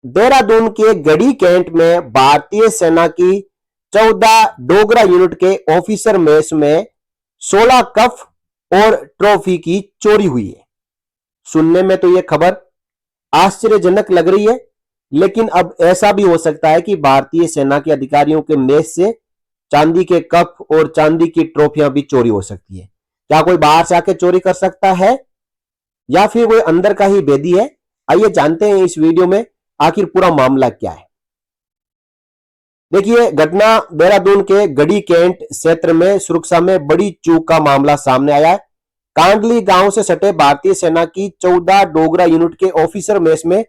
देहरादून के गढ़ी कैंट में भारतीय सेना की 14 डोगरा यूनिट के ऑफिसर मेस में 16 कप और ट्रॉफी की चोरी हुई है। सुनने में तो यह खबर आश्चर्यजनक लग रही है, लेकिन अब ऐसा भी हो सकता है कि भारतीय सेना के अधिकारियों के मेस से चांदी के कप और चांदी की ट्रॉफियां भी चोरी हो सकती है। क्या कोई बाहर से आके चोरी कर सकता है या फिर कोई अंदर का ही भेदी है? आइए जानते हैं इस वीडियो में आखिर पूरा मामला क्या है। देखिए, घटना देहरादून के गढ़ी कैंट क्षेत्र में सुरक्षा में बड़ी चूक का मामला सामने आया है। कांडली गांव से सटे भारतीय सेना की 14 डोगरा यूनिट के ऑफिसर मेस में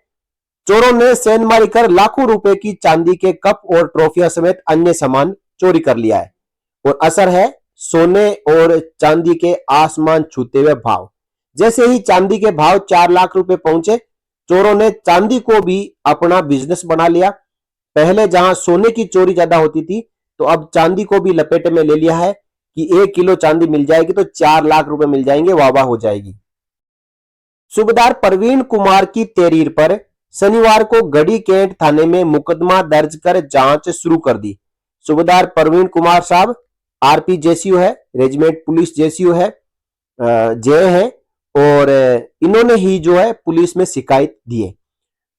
चोरों ने सेंधमारी कर लाखों रुपए की चांदी के कप और ट्रॉफियां समेत अन्य सामान चोरी कर लिया है। और असर है सोने और चांदी के आसमान छूते हुए भाव। जैसे ही चांदी के भाव 4 लाख रुपए पहुंचे, चोरों ने चांदी को भी अपना बिजनेस बना लिया। पहले जहां सोने की चोरी ज्यादा होती थी, तो अब चांदी को भी लपेटे में ले लिया है कि 1 किलो चांदी मिल जाएगी तो 4 लाख रुपए मिल जाएंगे, वाह वाह हो जाएगी। सूबेदार प्रवीण कुमार की तहरीर पर शनिवार को गढ़ी कैंट थाने में मुकदमा दर्ज कर जांच शुरू कर दी। सूबेदार प्रवीण कुमार साहब आरपी जेसीयू है, रेजिमेंट पुलिस जेसीयू है, जे है, और इन्होंने ही जो है पुलिस में शिकायत दी है।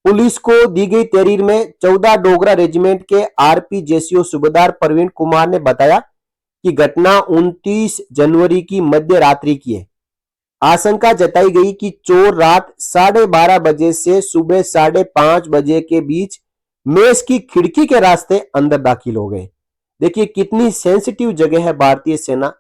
पुलिस को दी गई तहरीर में 14 डोगरा रेजिमेंट के आरपी जेसीओ सूबेदार प्रवीण कुमार ने बताया कि घटना 29 जनवरी की मध्य रात्रि की है। आशंका जताई गई कि चोर रात 12:30 बजे से सुबह 5:30 बजे के बीच मेस की खिड़की के रास्ते अंदर दाखिल हो गए। देखिए कितनी सेंसिटिव जगह है भारतीय सेना,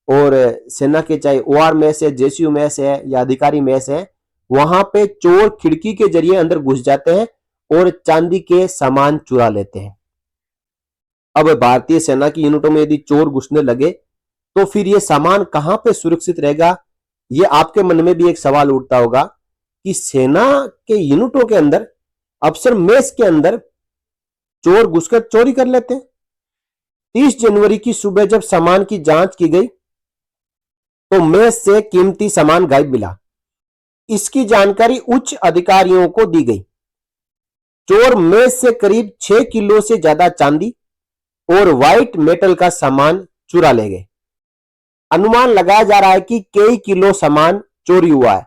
और सेना के चाहे ओआर मेस है, जेसीयू मेस है या अधिकारी मेस है, वहां पे चोर खिड़की के जरिए अंदर घुस जाते हैं और चांदी के सामान चुरा लेते हैं। अब भारतीय सेना की यूनिटों में यदि चोर घुसने लगे तो फिर ये सामान कहां पे सुरक्षित रहेगा? ये आपके मन में भी एक सवाल उठता होगा कि सेना के यूनिटों के अंदर, अफसर मेस के अंदर चोर घुसकर चोरी कर लेते हैं। 30 जनवरी की सुबह जब सामान की जांच की गई तो मेस से कीमती सामान गायब मिला। इसकी जानकारी उच्च अधिकारियों को दी गई। चोर मेस से करीब 6 किलो से ज्यादा चांदी और व्हाइट मेटल का सामान चुरा ले गए। अनुमान लगाया जा रहा है कि कई किलो सामान चोरी हुआ है।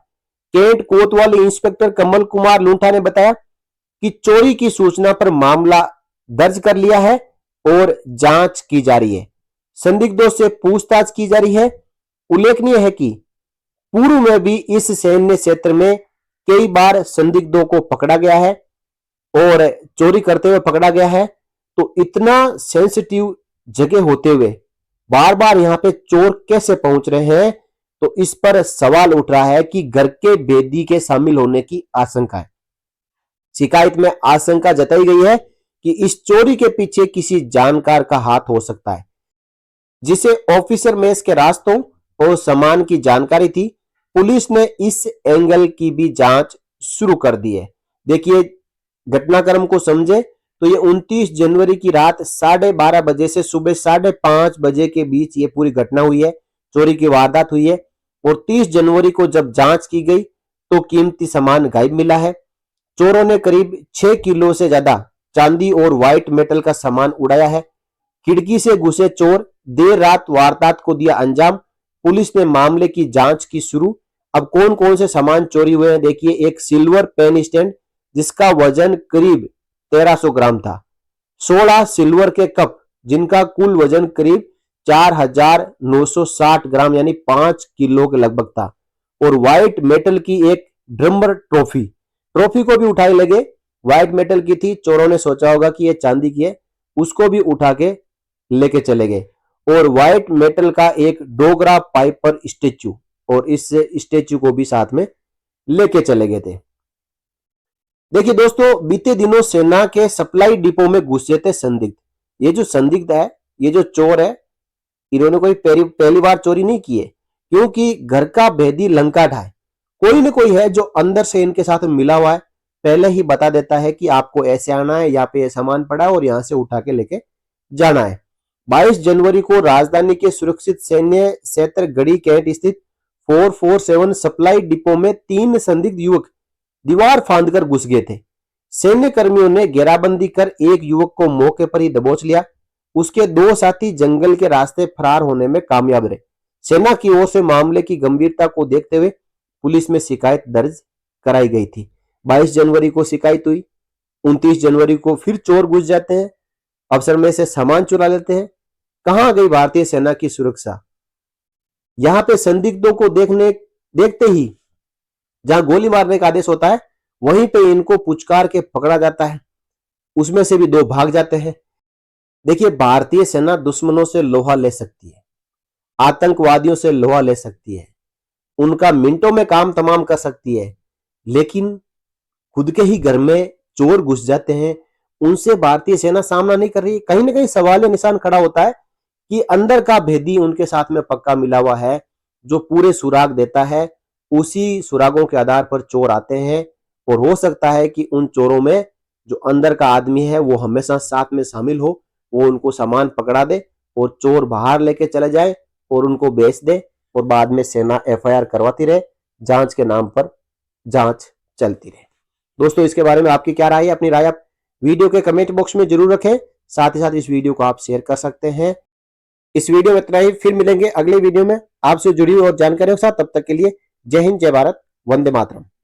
कैंट कोतवाली इंस्पेक्टर कमल कुमार लूंठा ने बताया कि चोरी की सूचना पर मामला दर्ज कर लिया है और जांच की जा रही है। संदिग्धों से पूछताछ की जा रही है। उल्लेखनीय है कि पूर्व में भी इस सैन्य क्षेत्र में कई बार संदिग्धों को पकड़ा गया है और चोरी करते हुए पकड़ा गया है। तो इतना सेंसिटिव जगह होते हुए बार बार यहां पे चोर कैसे पहुंच रहे हैं? तो इस पर सवाल उठ रहा है कि घर के भेदी के शामिल होने की आशंका है। शिकायत में आशंका जताई गई है कि इस चोरी के पीछे किसी जानकार का हाथ हो सकता है, जिसे ऑफिसर मेस के रास्तों और सामान की जानकारी थी। पुलिस ने इस एंगल की भी जांच शुरू कर दी है। देखिए, घटनाक्रम को समझे तो ये 29 जनवरी की रात 12:30 बजे से सुबह 5:30 बजे के बीच ये पूरी घटना हुई है, चोरी की वारदात हुई है। और 30 जनवरी को जब जांच की गई तो कीमती सामान गायब मिला है। चोरों ने करीब 6 किलो से ज्यादा चांदी और व्हाइट मेटल का सामान उड़ाया है। खिड़की से घुसे चोर देर रात वारदात को दिया अंजाम। पुलिस ने मामले की जांच की शुरू। अब कौन कौन से सामान चोरी हुए हैं देखिए। एक सिल्वर पेन स्टैंड जिसका वजन करीब 1300 ग्राम था। 16 सिल्वर के कप जिनका कुल वजन करीब 4960 ग्राम यानी 5 किलो के लगभग था। और व्हाइट मेटल की एक ड्रमर ट्रॉफी को भी उठाए लगे। व्हाइट मेटल की थी, चोरों ने सोचा होगा कि ये चांदी की है, उसको भी उठा के लेके चले गए। और व्हाइट मेटल का एक डोगरा पाइपर स्टेच्यू, और इस स्टेच्यू को भी साथ में लेके चले गए थे। देखिए दोस्तों, बीते दिनों सेना के सप्लाई डिपो में घुसे थे संदिग्ध। ये जो संदिग्ध है, ये जो चोर है, इन्होंने कोई पहली बार चोरी नहीं की है, क्योंकि घर का भेदी लंका ढाए कोई ना कोई है जो अंदर से इनके साथ मिला हुआ है। पहले ही बता देता है कि आपको ऐसे आना है, यहाँ पे सामान पड़ा है और यहां से उठा के लेके जाना है। 22 जनवरी को राजधानी के सुरक्षित सैन्य क्षेत्र गढ़ी कैंट स्थित 447 सप्लाई डिपो में 3 संदिग्ध युवक दीवार फांदकर घुस गए थे। सैन्य कर्मियों ने घेराबंदी कर एक युवक को मौके पर ही दबोच लिया। उसके दो साथी जंगल के रास्ते फरार होने में कामयाब रहे। सेना की ओर से मामले की गंभीरता को देखते हुए पुलिस में शिकायत दर्ज कराई गई थी। 22 जनवरी को शिकायत हुई। 29 जनवरी को फिर चोर घुस जाते हैं, अफसर में से सामान चुरा लेते हैं। कहां गई भारतीय सेना की सुरक्षा? यहां पे संदिग्धों को देखते ही जहां गोली मारने का आदेश होता है, वहीं पे इनको पुचकार के पकड़ा जाता है। उसमें से भी दो भाग जाते हैं। देखिए, भारतीय सेना दुश्मनों से लोहा ले सकती है, आतंकवादियों से लोहा ले सकती है, उनका मिनटों में काम तमाम कर सकती है, लेकिन खुद के ही घर में चोर घुस जाते हैं, उनसे भारतीय सेना सामना नहीं कर रही। कहीं ना कहीं सवाल निशान खड़ा होता है कि अंदर का भेदी उनके साथ में पक्का मिला हुआ है, जो पूरे सुराग देता है। उसी सुरागों के आधार पर चोर आते हैं, और हो सकता है कि उन चोरों में जो अंदर का आदमी है वो हमेशा साथ में शामिल हो, वो उनको सामान पकड़ा दे और चोर बाहर लेके चले जाए और उनको बेच दे, और बाद में सेना एफआईआर करवाती रहे, जांच के नाम पर जांच चलती रहे। दोस्तों, इसके बारे में आपकी क्या राय है? अपनी राय आप वीडियो के कमेंट बॉक्स में जरूर रखें। साथ ही साथ इस वीडियो को आप शेयर कर सकते हैं। इस वीडियो में इतना ही, फिर मिलेंगे अगले वीडियो में आपसे जुड़ी हुई और जानकारियों के साथ। तब तक के लिए जय हिंद, जय भारत, वंदे मातरम।